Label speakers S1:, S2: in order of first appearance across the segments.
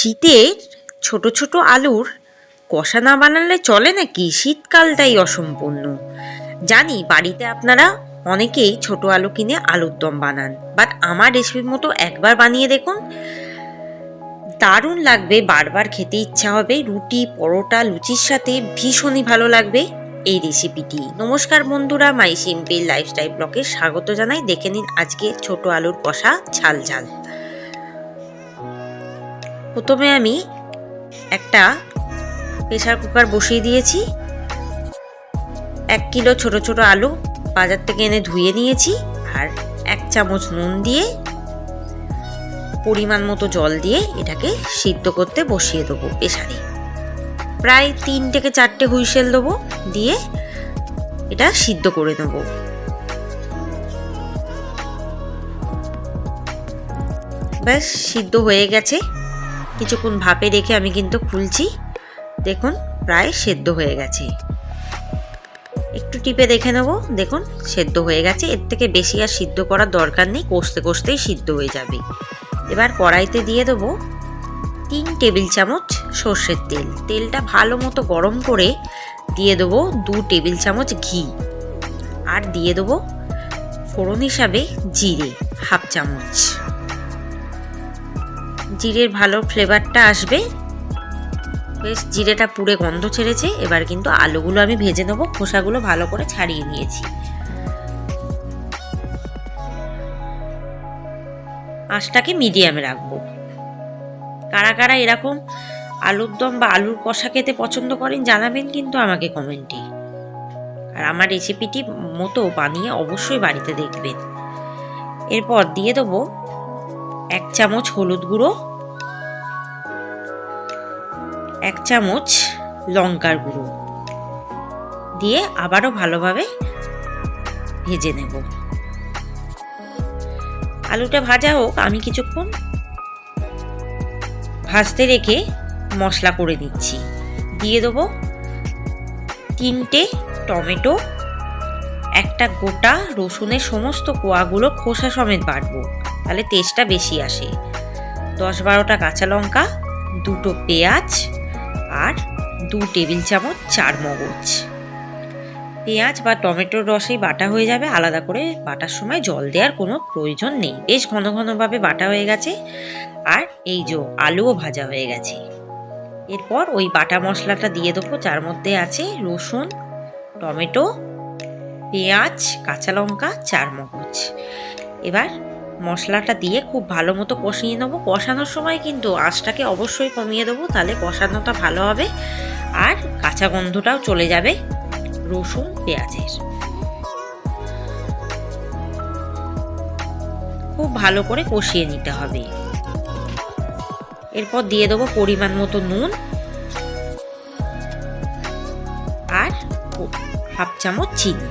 S1: শীতের ছোট ছোট আলুর কষা না বানালে চলে নাকি? শীতকালটাই অসম্পূর্ণ। জানি বাড়িতে আপনারা অনেকেই ছোট আলু কিনে আলুর দম বানান, বাট আমার রেসিপির মতো একবার বানিয়ে দেখুন, দারুণ লাগবে, বারবার খেতে ইচ্ছা হবে। রুটি, পরোটা, লুচির সাথে ভীষণই ভালো লাগবে এই রেসিপিটি। নমস্কার বন্ধুরা, মাই সিম্পল লাইফস্টাইল ব্লগে স্বাগত জানাই। দেখে নিন আজকে ছোট আলুর কষা ঝাল ঝাল। প্রথমে আমি একটা প্রেসার কুকার বসিয়ে দিয়েছি। 1 কিলো ছোট ছোট আলু বাজার থেকে এনে ধুয়ে নিয়েছি, আর 1 চামচ নুন দিয়ে পরিমাণ মতো জল দিয়ে এটাকে সিদ্ধ করতে বসিয়ে দেবো প্রেসারে। প্রায় 3 থেকে 4টে হুইসেল দেবো, দিয়ে এটা সিদ্ধ করে নেব। ব্যাস সিদ্ধ হয়ে গেছে। কিছুক্ষণ ভাপে রেখে আমি কিন্তু খুলছি। দেখুন প্রায় সেদ্ধ হয়ে গেছে। একটু টিপে দেখে নেব। দেখুন সেদ্ধ হয়ে গেছে। এর থেকে বেশি আর সিদ্ধ করার দরকার নেই, কষতে কষতেই সিদ্ধ হয়ে যাবে। এবার কড়াইতে দিয়ে দেবো 3 টেবিল চামচ সর্ষের তেল। তেলটা ভালো মতো গরম করে দিয়ে দেবো 2 টেবিল চামচ ঘি, আর দিয়ে দেবো ফোড়ন হিসাবে জিরে 1/2 চামচ। জিরের ভালো ফ্লেভারটা আসবে। বেশ জিরেটা পুড়ে গন্ধ ছেড়েছে। এবার কিন্তু আলুগুলো আমি ভেজে নেবো। খোসাগুলো ভালো করে ছাড়িয়ে নিয়েছি। আঁচটাকে মিডিয়ামে রাখবো। কারা কারা এরকম আলুর দম বা আলুর কষা খেতে পছন্দ করেন জানাবেন কিন্তু আমাকে কমেন্টে। আর আমার রেসিপিটি মতো বানিয়ে অবশ্যই বাড়িতে দেখবেন। এরপর দিয়ে দেবো 1 চামচ হলুদ গুঁড়ো, 1 চামচ লঙ্কার গুঁড়ো দিয়ে আবারও ভালোভাবে ভেজে নেব। আলুটা ভাজা হোক, আমি কিছুক্ষণ ভাজতে রেখে মশলা করে দিচ্ছি। দিয়ে দেবো 3টে টমেটো, একটা গোটা রসুনের সমস্ত কোয়াগুলো খোসা সমেত বাটবো, তাহলে টেস্টটা বেশি আসে। 10-12টা কাঁচা লঙ্কা, 2টো পেঁয়াজ, আর 2 টেবিল চামচ চারমগজ। পেঁয়াজ বা টমেটোর রসেই বাটা হয়ে যাবে, আলাদা করে বাটার সময় জল দেওয়ার কোনো প্রয়োজন নেই। বেশ ঘন ঘনভাবে বাটা হয়ে গেছে। আর এই যে আলুও ভাজা হয়ে গেছে। এরপর ওই বাটা মশলাটা দিয়ে দেবো, যার মধ্যে আছে রসুন, টমেটো, পেঁয়াজ, কাঁচা লঙ্কা, চারমগজ। এবার মশলাটা দিয়ে খুব ভালো মতো কষিয়ে নেবো। কষানোর সময় কিন্তু আঁচটাকে অবশ্যই কমিয়ে দেবো, তাহলে কষানোটা ভালো হবে আর কাঁচা গন্ধটাও চলে যাবে রসুন পেঁয়াজের। খুব ভালো করে কষিয়ে নিতে হবে। এরপর দিয়ে দেবো পরিমাণ মতো নুন, আর 1/2 চামচ চিনি।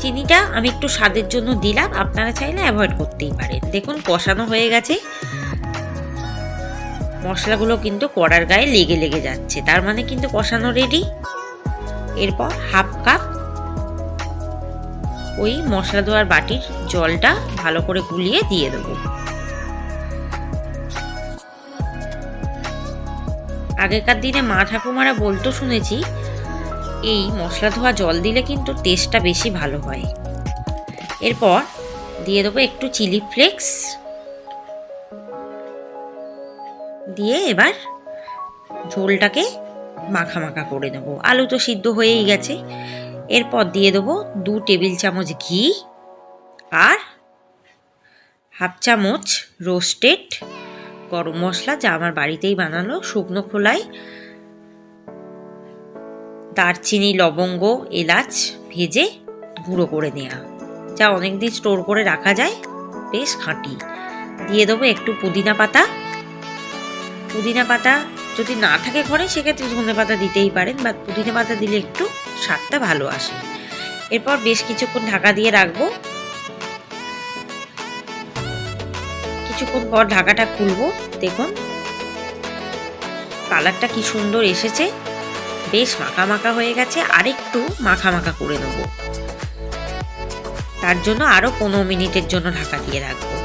S1: চিনিটা আমি একটু স্বাদের জন্য দিলাম, আপনারা চাইলে অ্যাভয়েড করতেই পারেন। দেখুন কষানো হয়ে গেছে। মশলাগুলো কিন্তু কড়ার গায়ে লেগে লেগে যাচ্ছে, তার মানে কিন্তু কষানো রেডি। এরপর 1/2 কাপ ওই মশলা দেওয়ার বাটির জলটা ভালো করে গুলিয়ে দিয়ে দেবো। আগেকার দিনে মা ঠাকুমারা বলতো শুনেছি, এই মশলা ধোয়া জল দিলে কিন্তু টেস্টটা বেশি ভালো হয়। এরপর দিয়ে দেবো একটু চিলি ফ্লেক্স দিয়ে এবার ঝোলটাকে মাখা মাখা করে নেবো। আলু তো সিদ্ধ হয়েই গেছে। এরপর দিয়ে দেবো 2 টেবিল চামচ ঘি, আর 1/2 চামচ রোস্টেড গরম মশলা, যা আমার বাড়িতেই বানানো শুকনো খোলায় দারচিনি, লবঙ্গ, এলাচ ভেজে গুঁড়ো করে নেওয়া, যা অনেকদিন স্টোর করে রাখা যায়, বেশ খাঁটি। দিয়ে দেবো একটু পুদিনা পাতা। পুদিনা পাতা যদি না থাকে ঘরে সেক্ষেত্রে ধনে পাতা দিতেই পারেন, বা পুদিনা পাতা দিলে একটু স্বাদটা ভালো আসে। এরপর বেশ কিছুক্ষণ ঢাকা দিয়ে রাখবো। কিছুক্ষণ পর ঢাকাটা খুলবো। দেখুন কালারটা কি সুন্দর এসেছে, বেশ মাখা মাখা হয়ে গেছে। আরেকটু মাখা মাখা করে নেব, তার জন্য আরো 15 মিনিটের জন্য ঢাকা দিয়ে রাখবো।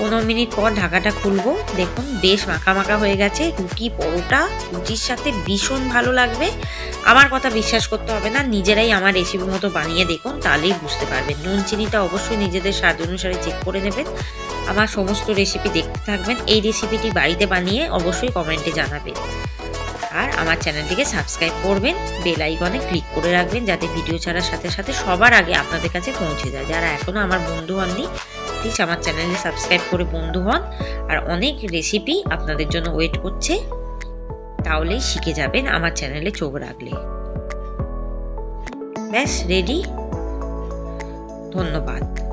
S1: 15 মিনিট পর ঢাকাটা খুলবো। দেখুন বেশ মাখা মাখা হয়ে গেছে। রুটি পরোটা রুটির সাথে ভীষণ ভালো লাগবে। আমার কথা বিশ্বাস করতে হবে না, নিজেরাই আমার রেসিপি মতো বানিয়ে দেখুন, তাহলেই বুঝতে পারবেন। নুন চিনিটা অবশ্যই নিজেদের স্বাদ অনুসারে চেক করে নেবেন। আমার সমস্ত রেসিপি দেখতে থাকবেন। এই রেসিপিটি বাড়িতে বানিয়ে অবশ্যই কমেন্টে জানাবেন। আর আমার চ্যানেলটিকে সাবস্ক্রাইব করবেন, বেল আইকনে ক্লিক করে রাখবেন, যাতে ভিডিও ছাড়ার সাথে সাথে সবার আগে আপনাদের কাছে পৌঁছে যায়। যারা এখনও আমার বন্ধু হননি, প্লিজ আমার চ্যানেলে সাবস্ক্রাইব করে বন্ধু হন। আর অনেক রেসিপি আপনাদের জন্য ওয়েট করছে, তাহলেই শিখে যাবেন আমার চ্যানেলে চোখ রাখলে। ব্যাস রেডি। ধন্যবাদ।